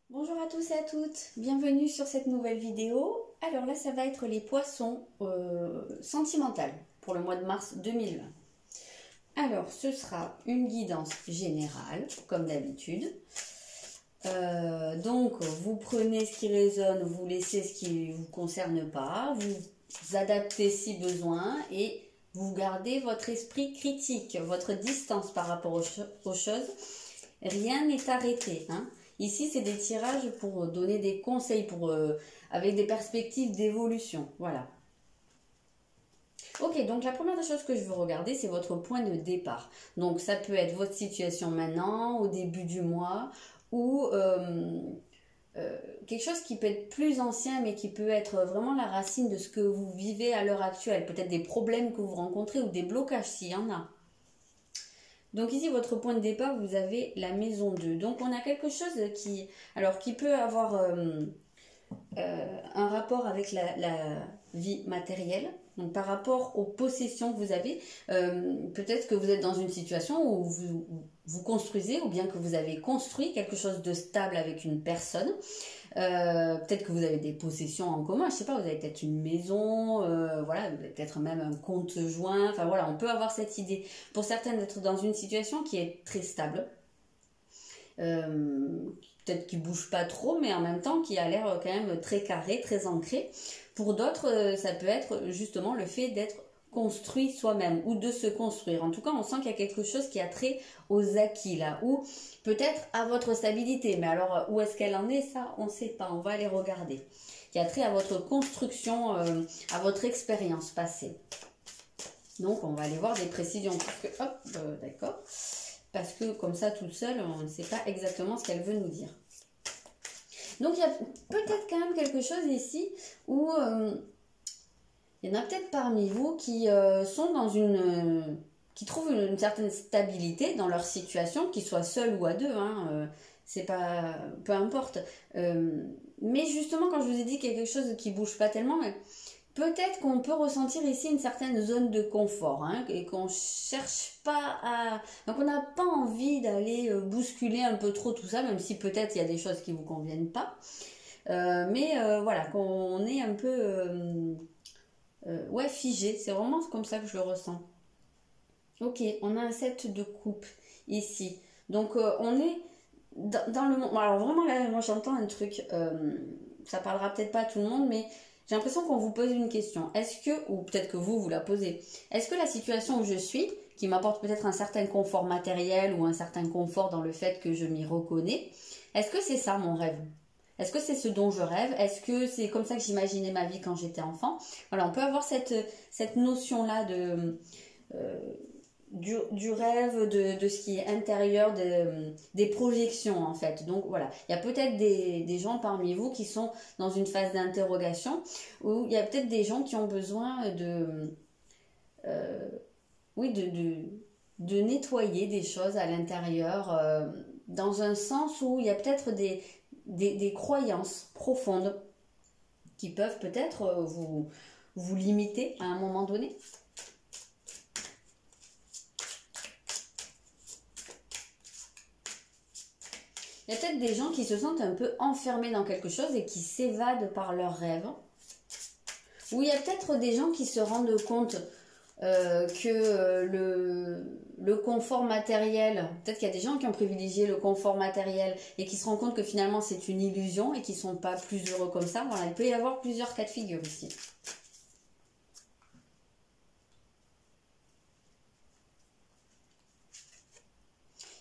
Bonjour à tous et à toutes, bienvenue sur cette nouvelle vidéo. Alors là, ça va être les poissons sentimentales pour le mois de mars 2020. Alors, ce sera une guidance générale, comme d'habitude. Donc, vous prenez ce qui résonne, vous laissez ce qui ne vous concerne pas, vous adaptez si besoin et vous gardez votre esprit critique, votre distance par rapport aux choses. Rien n'est arrêté, hein. Ici, c'est des tirages pour donner des conseils avec des perspectives d'évolution. Voilà. Ok, donc la première des choses que je veux regarder, c'est votre point de départ. Donc, ça peut être votre situation maintenant, au début du mois, ou quelque chose qui peut être plus ancien, mais qui peut être vraiment la racine de ce que vous vivez à l'heure actuelle. Peut-être des problèmes que vous rencontrez ou des blocages, s'il y en a. Donc ici, votre point de départ, vous avez la maison 2. Donc on a quelque chose qui peut avoir un rapport avec la vie matérielle. Donc par rapport aux possessions que vous avez, peut-être que vous êtes dans une situation où vous construisez ou bien que vous avez construit quelque chose de stable avec une personne. Peut-être que vous avez des possessions en commun, je sais pas, vous avez peut-être une maison, voilà, vous avez peut-être même un compte joint, enfin voilà, on peut avoir cette idée. Pour certaines, d'être dans une situation qui est très stable, peut-être qui bouge pas trop, mais en même temps qui a l'air quand même très carré, très ancré. Pour d'autres, ça peut être justement le fait d'être construit soi-même ou de se construire. En tout cas, on sent qu'il y a quelque chose qui a trait aux acquis là, ou peut-être à votre stabilité. Mais alors, où est-ce qu'elle en est, ça, on ne sait pas. On va aller regarder. Qui a trait à votre construction, à votre expérience passée. Donc, on va aller voir des précisions. Parce que, hop, d'accord. Parce que comme ça, toute seule, on ne sait pas exactement ce qu'elle veut nous dire. Donc, il y a peut-être quand même quelque chose ici où il y en a peut-être parmi vous qui sont dans qui trouvent une certaine stabilité dans leur situation, qu'ils soient seuls ou à deux, hein, c'est pas, peu importe. Mais justement, quand je vous ai dit qu'il y a quelque chose qui bouge pas tellement, peut-être qu'on peut ressentir ici une certaine zone de confort, hein, et qu'on cherche pas à... Donc on n'a pas envie d'aller bousculer un peu trop tout ça, même si peut-être il y a des choses qui vous conviennent pas. Mais voilà, qu'on est un peu... ouais, figé, c'est vraiment comme ça que je le ressens. Ok, on a un 7 de coupe ici. Donc on est dans le monde. Alors vraiment là, moi j'entends un truc, ça parlera peut-être pas à tout le monde, mais j'ai l'impression qu'on vous pose une question. Est-ce que, ou peut-être que vous la posez, est-ce que la situation où je suis, qui m'apporte peut-être un certain confort matériel ou un certain confort dans le fait que je m'y reconnais, est-ce que c'est ça mon rêve? Est-ce que c'est ce dont je rêve? Est-ce que c'est comme ça que j'imaginais ma vie quand j'étais enfant? Voilà, on peut avoir cette notion-là euh, du rêve, de ce qui est intérieur, des projections en fait. Donc voilà, il y a peut-être des gens parmi vous qui sont dans une phase d'interrogation, ou il y a peut-être des gens qui ont besoin oui, de nettoyer des choses à l'intérieur, dans un sens où il y a peut-être des croyances profondes qui peuvent peut-être vous limiter à un moment donné. Il y a peut-être des gens qui se sentent un peu enfermés dans quelque chose et qui s'évadent par leurs rêves. Ou il y a peut-être des gens qui se rendent compte que le confort matériel, peut-être qu'il y a des gens qui ont privilégié le confort matériel et qui se rendent compte que finalement c'est une illusion et qui ne sont pas plus heureux comme ça. Voilà, il peut y avoir plusieurs cas de figure ici.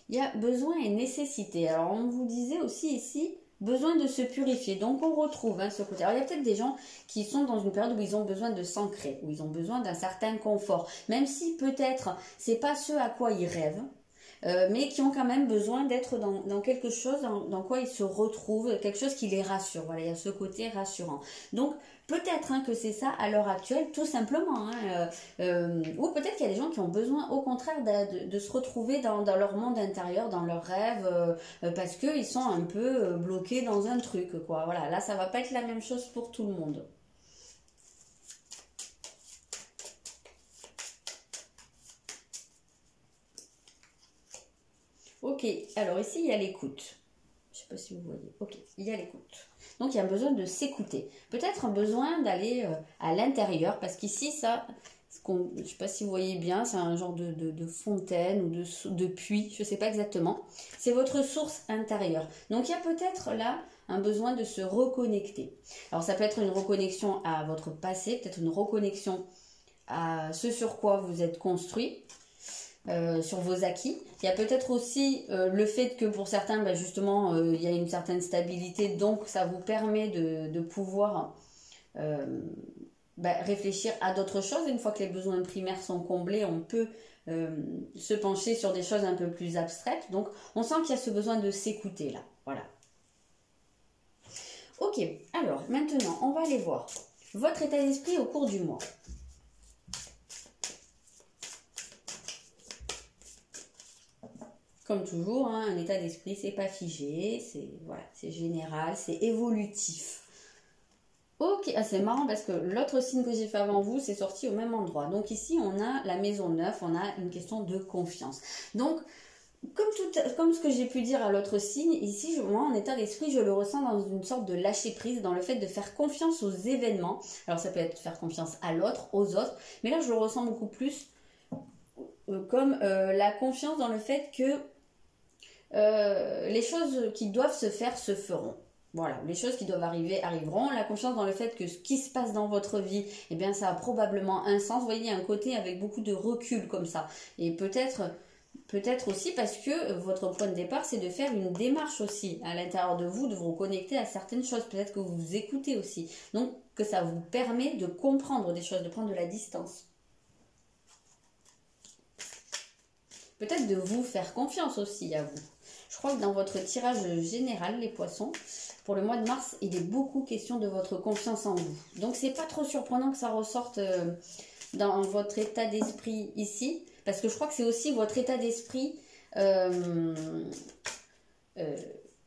Il y a besoin et nécessité. Alors on vous disait aussi ici, besoin de se purifier. Donc on retrouve ce côté. Alors il y a peut-être des gens qui sont dans une période où ils ont besoin de s'ancrer, où ils ont besoin d'un certain confort. Même si peut-être c'est pas ce à quoi ils rêvent. Mais qui ont quand même besoin d'être dans quelque chose dans quoi ils se retrouvent, quelque chose qui les rassure. Voilà, il y a ce côté rassurant. Donc, peut-être que c'est ça à l'heure actuelle, tout simplement. Ou peut-être qu'il y a des gens qui ont besoin, au contraire, de se retrouver dans leur monde intérieur, dans leurs rêves, parce qu'ils sont un peu bloqués dans un truc, quoi. Voilà, là, ça va pas être la même chose pour tout le monde. Ok, alors ici il y a l'écoute. Je sais sais pas si vous voyez. Ok, il y a l'écoute. Donc il y a besoin de s'écouter. Peut-être un besoin d'aller à l'intérieur, parce qu'ici, ça, je ne sais pas si vous voyez bien, c'est un genre de fontaine ou de puits, je ne sais pas exactement. C'est votre source intérieure. Donc il y a peut-être là un besoin de se reconnecter. Alors ça peut être une reconnexion à votre passé, peut-être une reconnexion à ce sur quoi vous êtes construit. Sur vos acquis. Il y a peut-être aussi le fait que pour certains, bah, justement, il y a une certaine stabilité, donc ça vous permet de pouvoir réfléchir à d'autres choses. Une fois que les besoins primaires sont comblés, on peut se pencher sur des choses un peu plus abstraites. Donc, on sent qu'il y a ce besoin de s'écouter là. Voilà. Ok, alors maintenant, on va aller voir votre état d'esprit au cours du mois. Comme toujours, hein, un état d'esprit, c'est pas figé, c'est général, c'est évolutif. Ok, ah, c'est marrant parce que l'autre signe que j'ai fait avant vous, c'est sorti au même endroit. Donc ici, on a la maison 9, on a une question de confiance. Donc, comme ce que j'ai pu dire à l'autre signe, ici, moi, en état d'esprit, je le ressens dans une sorte de lâcher prise, dans le fait de faire confiance aux événements. Alors ça peut être faire confiance à l'autre, aux autres, mais là, je le ressens beaucoup plus comme la confiance dans le fait que les choses qui doivent se faire se feront. Voilà, les choses qui doivent arriver arriveront. La confiance dans le fait que ce qui se passe dans votre vie, eh bien, ça a probablement un sens. Vous voyez, il y a un côté avec beaucoup de recul comme ça. Et peut-être aussi parce que votre point de départ, c'est de faire une démarche aussi à l'intérieur de vous connecter à certaines choses. Peut-être que vous vous écoutez aussi. Donc, que ça vous permet de comprendre des choses, de prendre de la distance. Peut-être de vous faire confiance aussi à vous. Je crois que dans votre tirage général, les poissons, pour le mois de mars, il est beaucoup question de votre confiance en vous. Donc, c'est pas trop surprenant que ça ressorte dans votre état d'esprit ici, parce que je crois que c'est aussi votre état d'esprit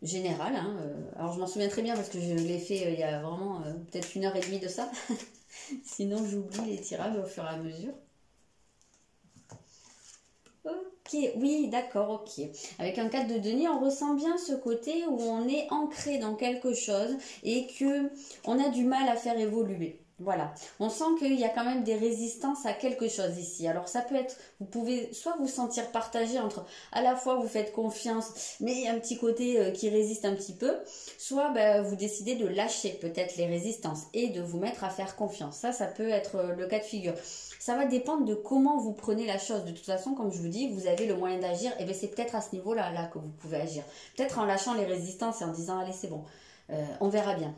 général. Hein, alors, je m'en souviens très bien parce que je l'ai fait il y a vraiment peut-être 1h30 de ça. Sinon, j'oublie les tirages au fur et à mesure. Ok, oui, d'accord, ok. Avec un 4 de denier, on ressent bien ce côté où on est ancré dans quelque chose et que on a du mal à faire évoluer. Voilà, on sent qu'il y a quand même des résistances à quelque chose ici. Alors ça peut être, vous pouvez soit vous sentir partagé entre, à la fois vous faites confiance, mais il y a un petit côté qui résiste un petit peu, soit vous décidez de lâcher peut-être les résistances et de vous mettre à faire confiance. Ça peut être le cas de figure. Ça va dépendre de comment vous prenez la chose. De toute façon, comme je vous dis, vous avez le moyen d'agir, et bien c'est peut-être à ce niveau-là là, que vous pouvez agir. Peut-être en lâchant les résistances et en disant, allez c'est bon, on verra bien.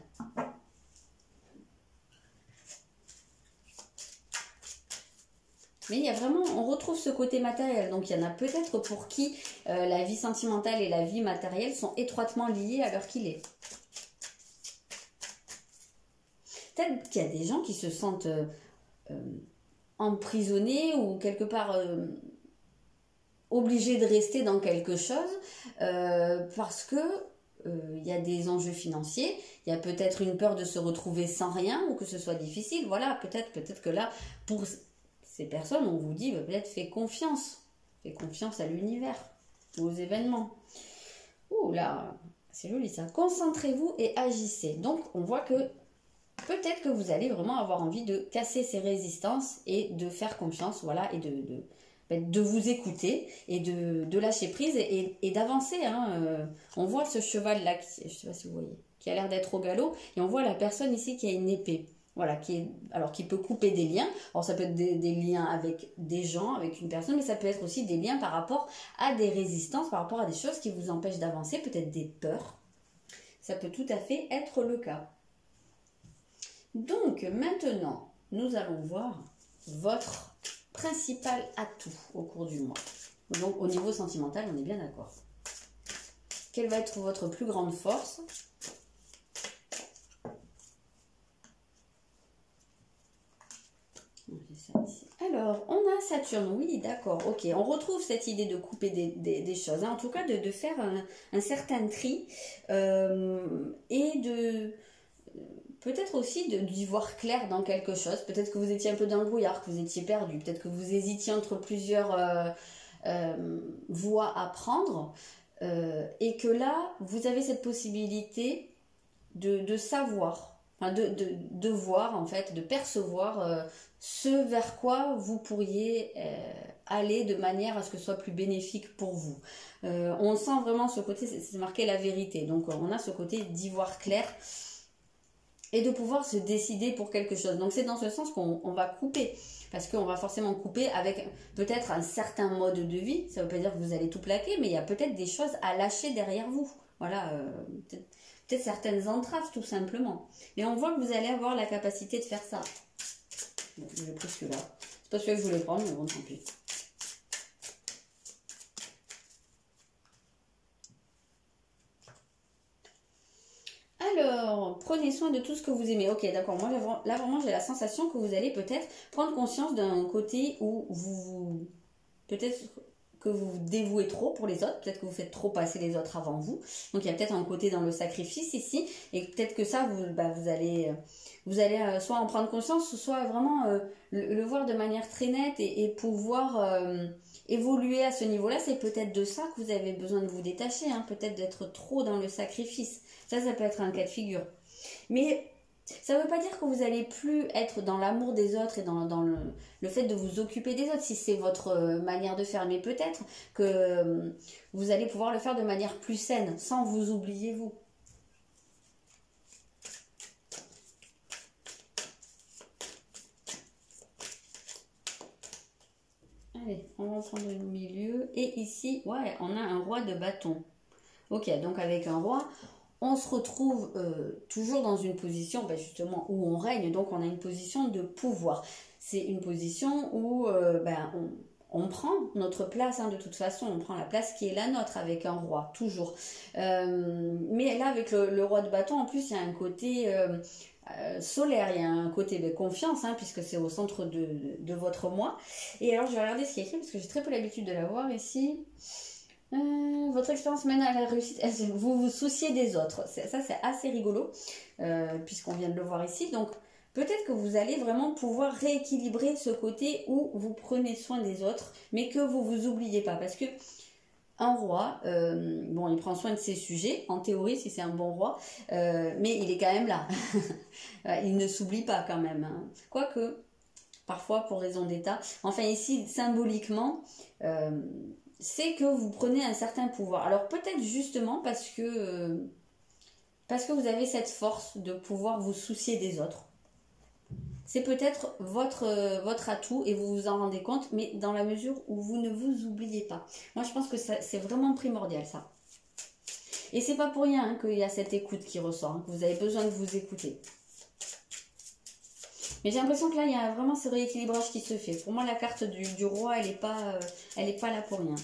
Mais il y a vraiment, on retrouve ce côté matériel. Donc il y en a peut-être pour qui la vie sentimentale et la vie matérielle sont étroitement liées à l'heure qu'il est. Peut-être qu'il y a des gens qui se sentent emprisonnés ou quelque part obligés de rester dans quelque chose parce que il y a des enjeux financiers, il y a peut-être une peur de se retrouver sans rien ou que ce soit difficile. Voilà, peut-être que là, pour ces personnes, on vous dit peut-être fais confiance à l'univers, aux événements. Ouh là, c'est joli ça. Concentrez-vous et agissez. Donc, on voit que peut-être que vous allez vraiment avoir envie de casser ces résistances et de faire confiance, voilà, et de vous écouter et de lâcher prise et d'avancer. Hein. On voit ce cheval-là, je ne sais pas si vous voyez, qui a l'air d'être au galop, et on voit la personne ici qui a une épée. Voilà, qui peut couper des liens. Alors ça peut être des liens avec des gens, avec une personne, mais ça peut être aussi des liens par rapport à des résistances, par rapport à des choses qui vous empêchent d'avancer, peut-être des peurs. Ça peut tout à fait être le cas. Donc maintenant, nous allons voir votre principal atout au cours du mois. Donc au niveau sentimental, on est bien d'accord. Quelle va être votre plus grande force ? Alors, on a Saturne, oui, d'accord, ok. On retrouve cette idée de couper des choses, hein, en tout cas de faire un certain tri et de peut-être aussi d'y voir clair dans quelque chose. Peut-être que vous étiez un peu dans le brouillard, que vous étiez perdu, peut-être que vous hésitiez entre plusieurs voies à prendre. et que là, vous avez cette possibilité de savoir, enfin de voir en fait, de percevoir ce vers quoi vous pourriez aller de manière à ce que ce soit plus bénéfique pour vous. On sent vraiment ce côté, c'est marqué la vérité, donc on a ce côté d'y voir clair et de pouvoir se décider pour quelque chose. Donc c'est dans ce sens qu'on va couper, parce qu'on va forcément couper avec peut-être un certain mode de vie. Ça ne veut pas dire que vous allez tout plaquer, mais il y a peut-être des choses à lâcher derrière vous. Voilà, peut-être certaines entraves tout simplement. Mais on voit que vous allez avoir la capacité de faire ça. Bon, j'ai pris celui-là. C'est pas celui que je voulais prendre, mais bon, tant pis. Alors, prenez soin de tout ce que vous aimez. Ok, d'accord. Moi, là, vraiment, j'ai la sensation que vous allez peut-être prendre conscience d'un côté où vous... Peut-être que vous vous dévouez trop pour les autres. Peut-être que vous faites trop passer les autres avant vous. Donc, il y a peut-être un côté dans le sacrifice ici. Et peut-être que ça, vous allez soit en prendre conscience, soit vraiment le voir de manière très nette et pouvoir évoluer à ce niveau-là. C'est peut-être de ça que vous avez besoin de vous détacher. Hein, peut-être d'être trop dans le sacrifice. Ça peut être un cas de figure. Mais ça ne veut pas dire que vous n'allez plus être dans l'amour des autres et dans le fait de vous occuper des autres, si c'est votre manière de faire. Mais peut-être que vous allez pouvoir le faire de manière plus saine, sans vous oublier vous. Allez, on va prendre le milieu. Et ici, ouais, on a un roi de bâton. Ok, donc avec un roi... On se retrouve toujours dans une position justement où on règne, donc on a une position de pouvoir. C'est une position où on prend notre place, hein, de toute façon, on prend la place qui est la nôtre avec un roi, toujours. Mais là, avec le roi de bâton, en plus, il y a un côté solaire, il y a un côté de confiance, hein, puisque c'est au centre de votre moi. Et alors, je vais regarder ce qui est écrit, parce que j'ai très peu l'habitude de la voir ici. Votre expérience mène à la réussite. Vous vous souciez des autres. Ça, c'est assez rigolo, puisqu'on vient de le voir ici. Donc, peut-être que vous allez vraiment pouvoir rééquilibrer ce côté où vous prenez soin des autres, mais que vous vous oubliez pas. Parce que un roi, il prend soin de ses sujets, en théorie, si c'est un bon roi, mais il est quand même là. Il ne s'oublie pas quand même. Hein. Quoique, parfois, pour raison d'état. Enfin, ici, symboliquement... c'est que vous prenez un certain pouvoir. Alors peut-être justement parce que vous avez cette force de pouvoir vous soucier des autres. C'est peut-être votre atout et vous vous en rendez compte, mais dans la mesure où vous ne vous oubliez pas. Moi je pense que c'est vraiment primordial ça. Et c'est pas pour rien hein, qu'il y a cette écoute qui ressort, hein, que vous avez besoin de vous écouter. Mais j'ai l'impression que là, il y a vraiment ce rééquilibrage qui se fait. Pour moi, la carte du roi, elle n'est pas là pour rien.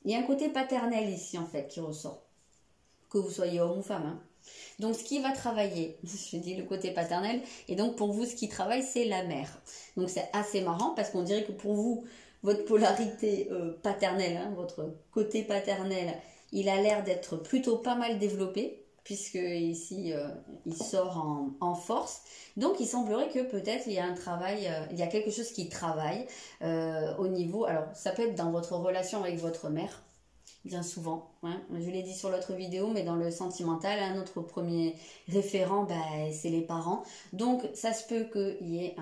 Il y a un côté paternel ici, en fait, qui ressort. Que vous soyez homme ou femme. Hein. Donc, ce qui va travailler, je dis le côté paternel, et donc pour vous, ce qui travaille, c'est la mère. Donc, c'est assez marrant parce qu'on dirait que pour vous, votre polarité paternelle, hein, votre côté paternel, il a l'air d'être plutôt pas mal développé. Puisque ici, il sort en force. Donc, il semblerait que peut-être il y a un travail, il y a quelque chose qui travaille au niveau... Alors, ça peut être dans votre relation avec votre mère, bien souvent. Hein. Je l'ai dit sur l'autre vidéo, mais dans le sentimental, hein, notre premier référent, c'est les parents. Donc, ça se peut qu'il y ait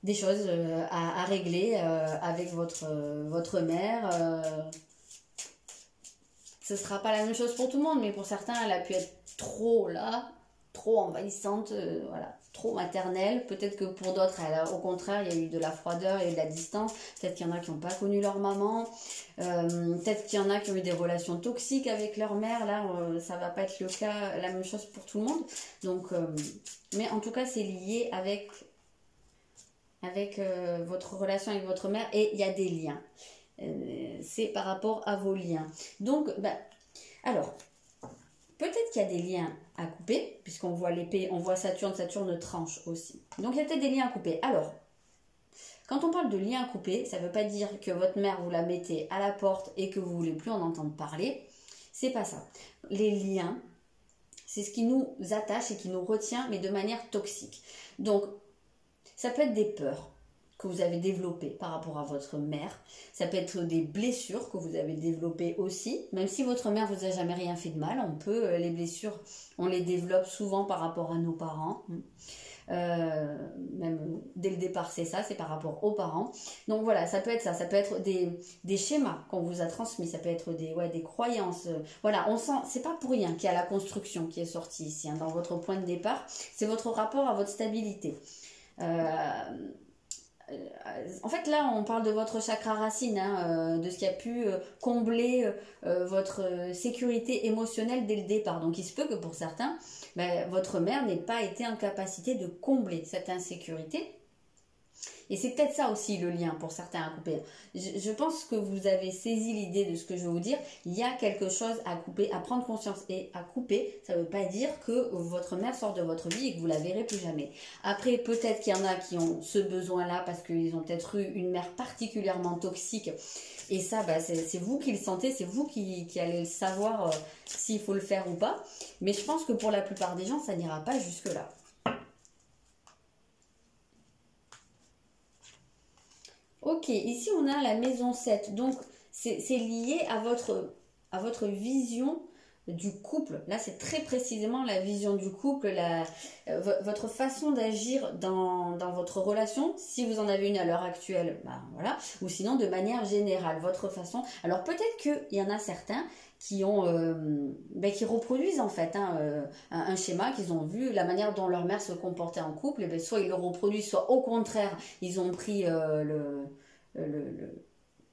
des choses à régler avec votre mère. Ce ne sera pas la même chose pour tout le monde, mais pour certains, elle a pu être trop là, trop envahissante, voilà, trop maternelle. Peut-être que pour d'autres, au contraire, il y a eu de la froideur et de la distance. Peut-être qu'il y en a qui n'ont pas connu leur maman. Peut-être qu'il y en a qui ont eu des relations toxiques avec leur mère. Là, ça ne va pas être le cas, la même chose pour tout le monde. Donc, mais en tout cas, c'est lié avec votre relation avec votre mère et il y a des liens. C'est par rapport à vos liens. Donc, alors, peut-être qu'il y a des liens à couper, puisqu'on voit l'épée, on voit Saturne tranche aussi. Donc, il y a peut-être des liens à couper. Alors, quand on parle de liens à couper, ça ne veut pas dire que votre mère, vous la mettez à la porte et que vous ne voulez plus en entendre parler. C'est pas ça. Les liens, c'est ce qui nous attache et qui nous retient, mais de manière toxique. Donc, ça peut être des peurs. que vous avez développées par rapport à votre mère. Ça peut être des blessures que vous avez développées aussi. Même si votre mère vous a jamais rien fait de mal, les blessures, on les développe souvent par rapport à nos parents. Même dès le départ c'est ça, c'est par rapport aux parents. Donc voilà, ça peut être ça, ça peut être des schémas qu'on vous a transmis, ça peut être des croyances. Voilà, on sent, c'est pas pour rien qu'il y a la construction qui est sortie ici, hein, dans votre point de départ, c'est votre rapport à votre stabilité. En fait, là, on parle de votre chakra racine, hein, de ce qui a pu combler votre sécurité émotionnelle dès le départ. Donc, il se peut que pour certains, votre mère n'ait pas été en capacité de combler cette insécurité. Et c'est peut-être ça aussi le lien pour certains à couper. Je pense que vous avez saisi l'idée de ce que je vais vous dire. Il y a quelque chose à couper, à prendre conscience. Et à couper, ça ne veut pas dire que votre mère sort de votre vie et que vous la verrez plus jamais. Après, peut-être qu'il y en a qui ont ce besoin-là parce qu'ils ont peut-être eu une mère particulièrement toxique. Et ça, c'est vous qui le sentez, c'est vous qui allez le savoir s'il faut le faire ou pas. Mais je pense que pour la plupart des gens, ça n'ira pas jusque-là. Ok, ici on a la maison 7, donc c'est lié à votre vision du couple. Là c'est très précisément la vision du couple, votre façon d'agir dans votre relation, si vous en avez une à l'heure actuelle, voilà, ou sinon de manière générale, votre façon. Alors peut-être qu'il y en a certains qui reproduisent en fait un schéma qu'ils ont vu, la manière dont leur mère se comportait en couple, et soit ils le reproduisent, soit au contraire ils ont pris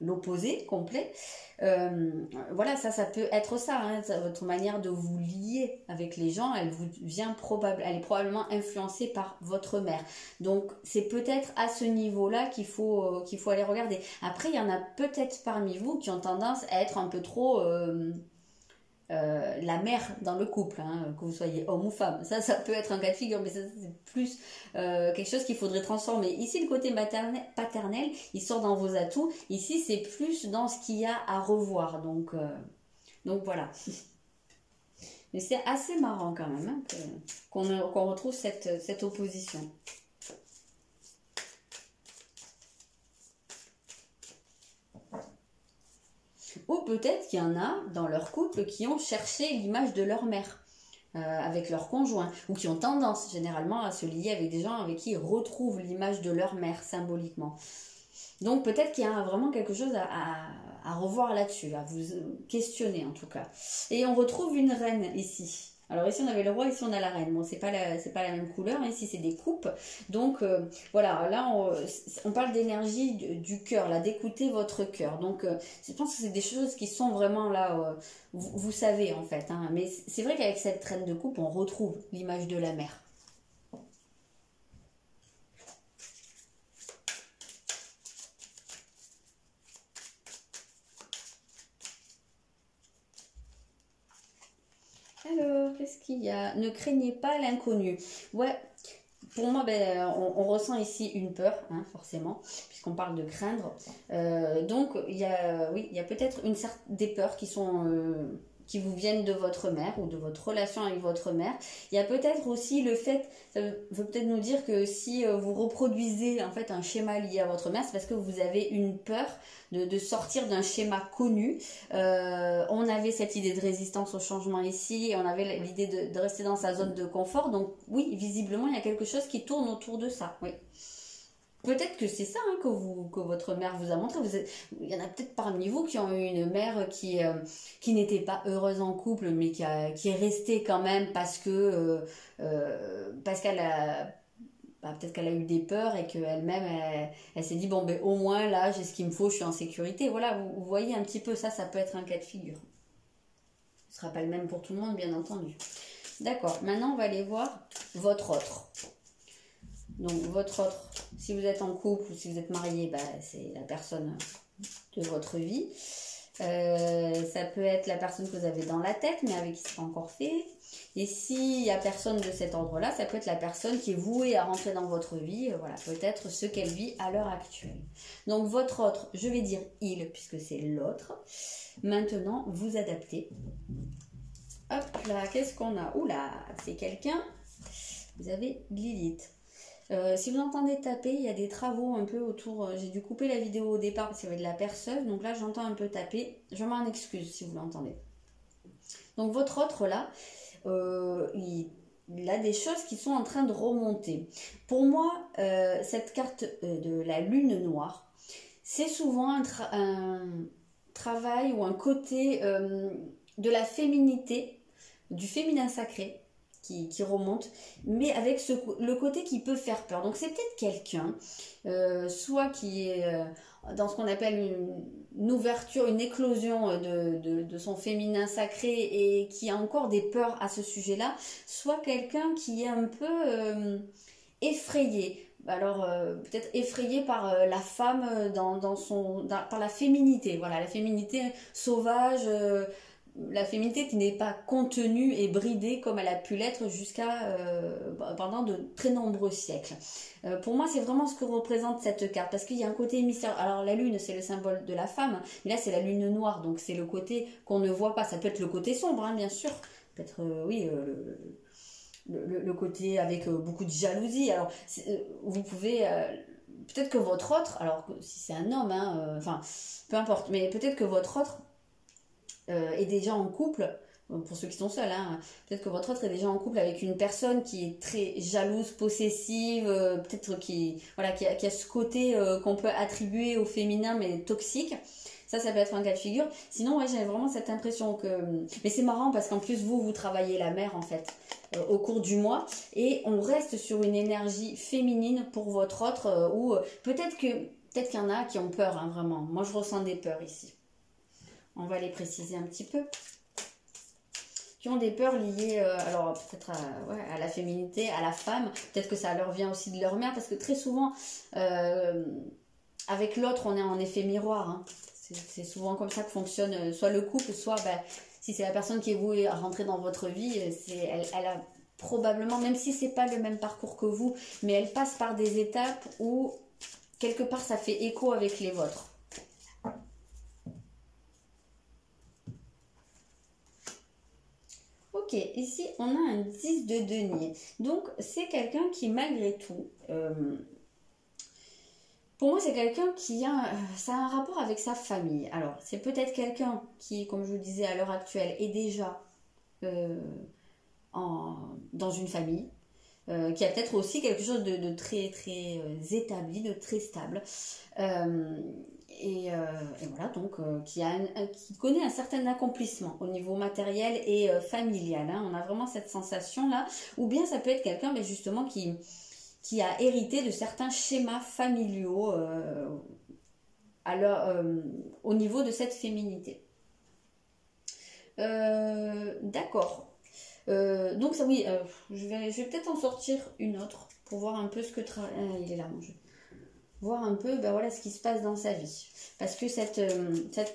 l'opposé complet. Voilà, ça peut être ça, hein, votre manière de vous lier avec les gens, elle est probablement influencée par votre mère. Donc c'est peut-être à ce niveau-là qu'il faut aller regarder. Après, il y en a peut-être parmi vous qui ont tendance à être un peu trop la mère dans le couple, hein, que vous soyez homme ou femme. Ça peut être un cas de figure, mais ça c'est plus quelque chose qu'il faudrait transformer. Ici, le côté paternel, il sort dans vos atouts. Ici, c'est plus dans ce qu'il y a à revoir. Donc voilà. Mais c'est assez marrant quand même, hein, qu'on retrouve cette opposition. Ou peut-être qu'il y en a dans leur couple qui ont cherché l'image de leur mère avec leur conjoint, ou qui ont tendance généralement à se lier avec des gens avec qui ils retrouvent l'image de leur mère symboliquement. Donc peut-être qu'il y a vraiment quelque chose à revoir là-dessus, à vous questionner en tout cas. Et on retrouve une reine ici. Alors ici on avait le roi, ici on a la reine. Bon, c'est pas la même couleur, ici c'est des coupes. Donc voilà, là on parle d'énergie du cœur, là, d'écouter votre cœur. Donc je pense que c'est des choses qui sont vraiment là, vous savez en fait. Hein. Mais c'est vrai qu'avec cette reine de coupe, on retrouve l'image de la mère. Alors, qu'est-ce qu'il y a? Ne craignez pas l'inconnu. Ouais, pour moi, on ressent ici une peur, hein, forcément, puisqu'on parle de craindre. Donc, il y a peut-être des peurs qui vous viennent de votre mère ou de votre relation avec votre mère. Il y a peut-être aussi le fait, ça veut peut-être nous dire que si vous reproduisez en fait un schéma lié à votre mère, c'est parce que vous avez une peur de sortir d'un schéma connu. On avait cette idée de résistance au changement ici, et on avait l'idée de rester dans sa zone de confort. Donc oui, visiblement, il y a quelque chose qui tourne autour de ça. Oui. Peut-être que c'est ça, hein, que votre mère vous a montré. Il y en a peut-être parmi vous qui ont eu une mère qui n'était pas heureuse en couple, mais qui est restée quand même parce qu'elle a... peut-être qu'elle a eu des peurs et qu'elle-même, elle s'est dit, bon, au moins là, j'ai ce qu'il me faut, je suis en sécurité. Voilà, vous voyez un petit peu ça peut être un cas de figure. Ce ne sera pas le même pour tout le monde, bien entendu. D'accord, maintenant on va aller voir votre autre. Donc votre autre, si vous êtes en couple ou si vous êtes marié, c'est la personne de votre vie. Ça peut être la personne que vous avez dans la tête, mais avec qui ce sera encore fait. Et s'il n'y a personne de cet ordre-là, ça peut être la personne qui est vouée à rentrer dans votre vie. Voilà, peut-être ce qu'elle vit à l'heure actuelle. Donc votre autre, je vais dire il, puisque c'est l'autre. Maintenant, vous adaptez. Hop là, qu'est-ce qu'on a? Oula, c'est quelqu'un. Vous avez Lilith. Si vous entendez taper, il y a des travaux un peu autour. J'ai dû couper la vidéo au départ parce qu'il y avait de la perceuse. Donc là, j'entends un peu taper. Je m'en excuse si vous l'entendez. Donc votre autre là, il a des choses qui sont en train de remonter. Pour moi, cette carte de la lune noire, c'est souvent un travail ou un côté de la féminité, du féminin sacré qui remonte, mais avec le côté qui peut faire peur. Donc c'est peut-être quelqu'un, soit qui est dans ce qu'on appelle une ouverture, une éclosion de son féminin sacré et qui a encore des peurs à ce sujet-là, soit quelqu'un qui est un peu effrayé. Alors peut-être effrayé par la femme par la féminité, voilà, la féminité sauvage, la féminité qui n'est pas contenue et bridée comme elle a pu l'être jusqu'à pendant de très nombreux siècles. Pour moi, c'est vraiment ce que représente cette carte, parce qu'il y a un côté mystérieux. Alors la lune, c'est le symbole de la femme, mais là c'est la lune noire, donc c'est le côté qu'on ne voit pas. Ça peut être le côté sombre, hein, bien sûr. Peut-être oui. Le côté avec beaucoup de jalousie. Alors, vous pouvez... peut-être que votre autre, alors si c'est un homme, hein, enfin, peu importe, mais peut-être que votre autre est déjà en couple, pour ceux qui sont seuls, hein, peut-être que votre autre est déjà en couple avec une personne qui est très jalouse, possessive, peut-être voilà, qui a ce côté qu'on peut attribuer au féminin, mais toxique. Ça peut être un cas de figure. Sinon, ouais, j'avais vraiment cette impression que... Mais c'est marrant parce qu'en plus, vous travaillez la mer, en fait, au cours du mois. Et on reste sur une énergie féminine pour votre autre, ou peut-être qu'il y en a qui ont peur, hein, vraiment. Moi, je ressens des peurs ici. On va les préciser un petit peu. Qui ont des peurs liées, alors peut-être à la féminité, à la femme. Peut-être que ça leur vient aussi de leur mère. Parce que très souvent, avec l'autre, on est en effet miroir, hein. C'est souvent comme ça que fonctionne soit le couple, soit si c'est la personne qui est vouée à rentrer dans votre vie, elle a probablement, même si c'est pas le même parcours que vous, mais elle passe par des étapes où quelque part ça fait écho avec les vôtres. Ok, ici on a un 10 de denier. Donc c'est quelqu'un qui malgré tout... pour moi, c'est quelqu'un qui ça a un rapport avec sa famille. Alors, c'est peut-être quelqu'un qui, comme je vous le disais à l'heure actuelle, est déjà dans une famille, qui a peut-être aussi quelque chose de très, très établi, de très stable. Et voilà, donc, qui connaît un certain accomplissement au niveau matériel et familial. Hein. On a vraiment cette sensation-là. Ou bien ça peut être quelqu'un, mais justement, qui a hérité de certains schémas familiaux au niveau de cette féminité. D'accord. Donc ça oui, je vais peut-être en sortir une autre pour voir un peu ce que... il est là mon jeu. Voir un peu voilà, ce qui se passe dans sa vie. Parce que cette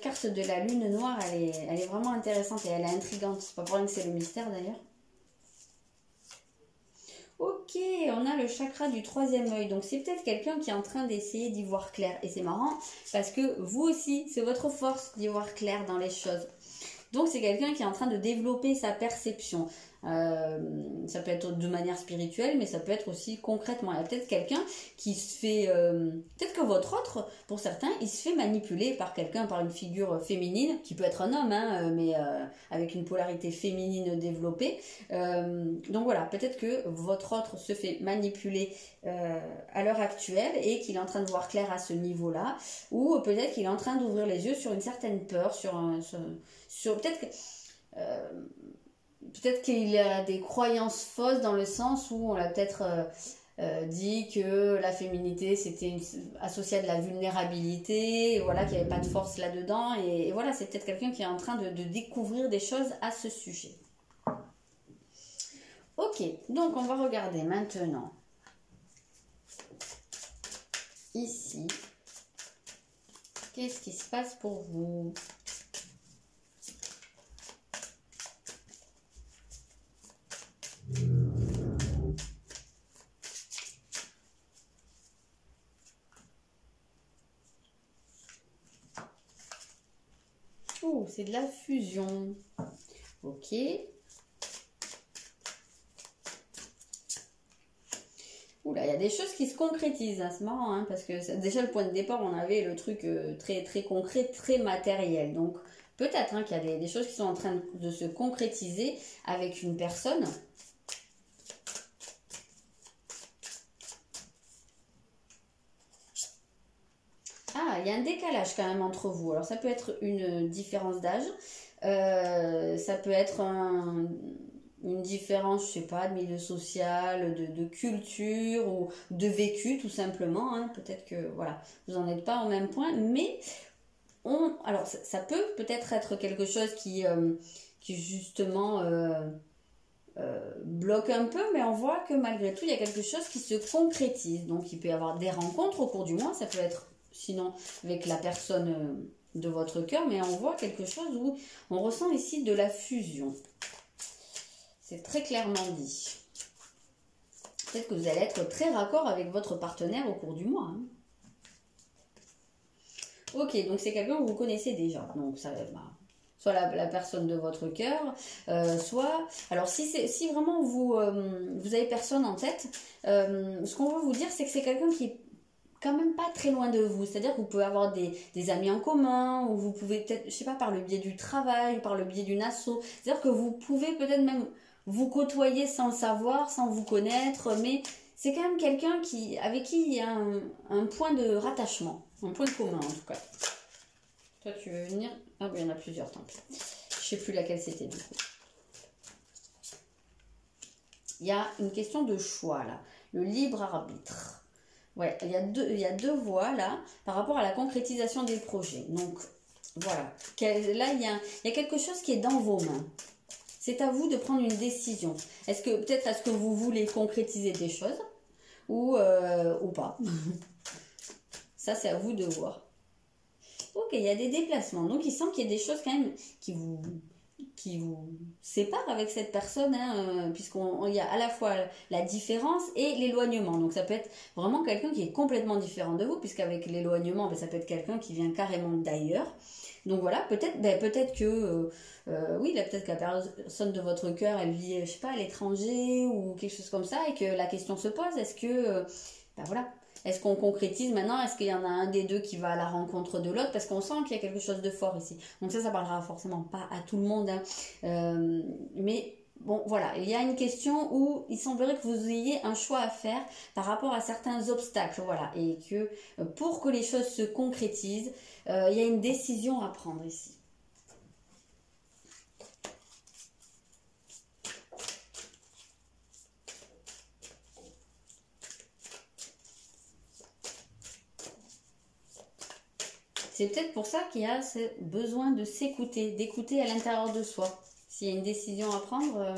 carte de la lune noire, elle est vraiment intéressante et elle est intrigante. C'est pas pour rien que c'est le mystère d'ailleurs. Ok, on a le chakra du troisième œil. Donc c'est peut-être quelqu'un qui est en train d'essayer d'y voir clair. Et c'est marrant parce que vous aussi, c'est votre force d'y voir clair dans les choses. Donc c'est quelqu'un qui est en train de développer sa perception. Ça peut être de manière spirituelle, mais ça peut être aussi concrètement. Il y a peut-être quelqu'un qui se fait... peut-être que votre autre, pour certains, il se fait manipuler par quelqu'un, par une figure féminine, qui peut être un homme, hein, mais avec une polarité féminine développée. Donc voilà, peut-être que votre autre se fait manipuler à l'heure actuelle et qu'il est en train de voir clair à ce niveau-là, ou peut-être qu'il est en train d'ouvrir les yeux sur une certaine peur, sur peut-être que... peut-être qu'il a des croyances fausses dans le sens où on l'a peut-être dit que la féminité c'était associé à de la vulnérabilité, et voilà, qu'il n'y avait pas de force là-dedans, et voilà, c'est peut-être quelqu'un qui est en train de découvrir des choses à ce sujet. Ok, donc on va regarder maintenant ici, qu'est-ce qui se passe pour vous? Oh, c'est de la fusion. Ok. Oula, Oula, il y a des choses qui se concrétisent, hein, c'est marrant, hein, parce que déjà le point de départ, on avait le truc très, très concret, très matériel. Donc peut-être hein, qu'il y a des choses qui sont en train de se concrétiser avec une personne. Ah, il y a un décalage quand même entre vous. Alors ça peut être une différence d'âge, ça peut être une différence, je sais pas, de milieu social, de culture ou de vécu tout simplement. Hein. Peut-être que voilà, vous n'en êtes pas au même point, mais alors ça peut peut-être être quelque chose qui justement bloque un peu, mais on voit que malgré tout, il y a quelque chose qui se concrétise. Donc il peut y avoir des rencontres au cours du mois, ça peut être sinon avec la personne de votre cœur, mais on voit quelque chose où on ressent ici de la fusion. C'est très clairement dit. Peut-être que vous allez être très raccord avec votre partenaire au cours du mois. Hein. Ok, donc c'est quelqu'un que vous connaissez déjà. Donc ça va soit la personne de votre cœur, soit... Alors si vraiment vous avez personne en tête, ce qu'on va vous dire, c'est que c'est quelqu'un qui est quand même pas très loin de vous. C'est-à-dire que vous pouvez avoir des amis en commun, ou vous pouvez peut-être, je sais pas, par le biais du travail, par le biais d'une asso. C'est-à-dire que vous pouvez peut-être même vous côtoyer sans le savoir, sans vous connaître, mais c'est quand même quelqu'un avec qui il y a un point de rattachement, un point commun en tout cas. Toi, tu veux venir? Ah, ben, il y en a plusieurs, tant pis. Je sais plus laquelle c'était du coup. Il y a une question de choix là, le libre arbitre. Ouais, il y a deux voies là par rapport à la concrétisation des projets. Donc voilà, là il y a quelque chose qui est dans vos mains. C'est à vous de prendre une décision. Est-ce que vous voulez concrétiser des choses ou pas? Ça c'est à vous de voir. Ok, il y a des déplacements. Donc il semble qu'il y ait des choses quand même qui vous sépare avec cette personne, hein, puisqu'il y a à la fois la différence et l'éloignement. Donc ça peut être vraiment quelqu'un qui est complètement différent de vous, puisqu'avec l'éloignement, ben, ça peut être quelqu'un qui vient carrément d'ailleurs. Donc voilà, peut-être que, oui, peut-être que la personne de votre cœur, elle vit, je sais pas, à l'étranger ou quelque chose comme ça, et que la question se pose, est-ce que, ben voilà, est-ce qu'on concrétise maintenant? Est-ce qu'il y en a un des deux qui va à la rencontre de l'autre? Parce qu'on sent qu'il y a quelque chose de fort ici. Donc ça parlera forcément pas à tout le monde. Hein. Mais bon, voilà. Il y a une question où il semblerait que vous ayez un choix à faire par rapport à certains obstacles. Voilà. Et que pour que les choses se concrétisent, il y a une décision à prendre ici. C'est peut-être pour ça qu'il y a ce besoin de s'écouter, d'écouter à l'intérieur de soi. S'il y a une décision à prendre...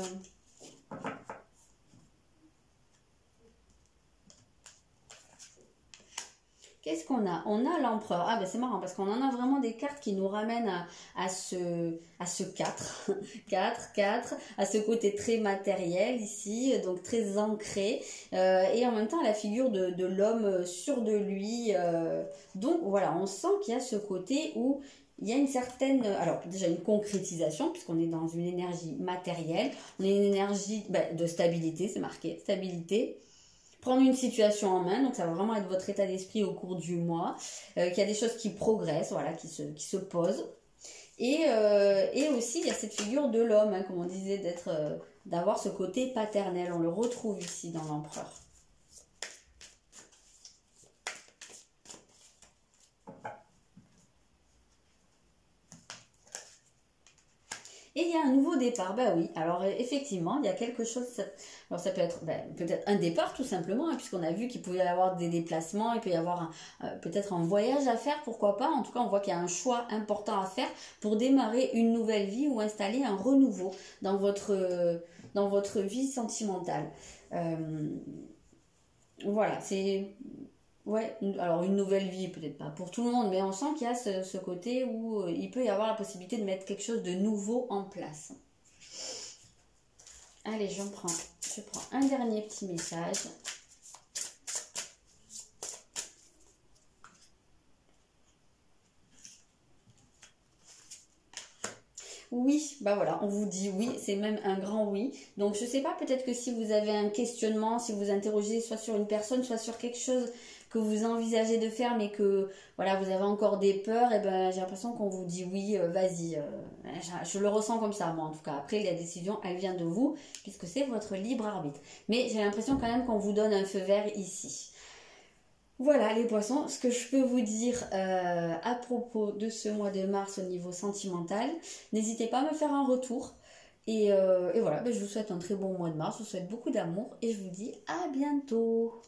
Qu'est-ce qu'on a? On a l'empereur. Ah ben c'est marrant parce qu'on en a vraiment des cartes qui nous ramènent à ce 4. 4, à ce côté très matériel ici, donc très ancré. Et en même temps la figure de l'homme sûr de lui. Donc voilà, on sent qu'il y a ce côté où il y a une certaine, alors déjà une concrétisation puisqu'on est dans une énergie matérielle. On est une énergie de stabilité, c'est marqué, stabilité. Prendre une situation en main, donc ça va vraiment être votre état d'esprit au cours du mois, qu'il y a des choses qui progressent, voilà, qui se posent. Et aussi, il y a cette figure de l'homme, hein, comme on disait, d'avoir ce côté paternel. On le retrouve ici dans l'empereur. Et il y a un nouveau départ, bah oui, alors effectivement, il y a quelque chose, alors ça peut être peut-être un départ tout simplement, hein, puisqu'on a vu qu'il pouvait y avoir des déplacements, il peut y avoir peut-être un voyage à faire, pourquoi pas, en tout cas on voit qu'il y a un choix important à faire pour démarrer une nouvelle vie ou installer un renouveau dans votre vie sentimentale. Voilà, c'est... Ouais, alors une nouvelle vie, peut-être pas pour tout le monde, mais on sent qu'il y a ce côté où il peut y avoir la possibilité de mettre quelque chose de nouveau en place. Allez, je prends un dernier petit message. oui, bah voilà, on vous dit oui, c'est même un grand oui. Donc je sais pas, peut-être que si vous avez un questionnement, si vous interrogez soit sur une personne, soit sur quelque chose que vous envisagez de faire, mais que voilà, vous avez encore des peurs, et ben j'ai l'impression qu'on vous dit oui, vas-y. Je le ressens comme ça, moi en tout cas. Après, la décision, elle vient de vous, puisque c'est votre libre arbitre. Mais j'ai l'impression quand même qu'on vous donne un feu vert ici. Voilà les poissons, ce que je peux vous dire à propos de ce mois de mars au niveau sentimental. N'hésitez pas à me faire un retour. Et voilà, ben, je vous souhaite un très bon mois de mars, je vous souhaite beaucoup d'amour et je vous dis à bientôt.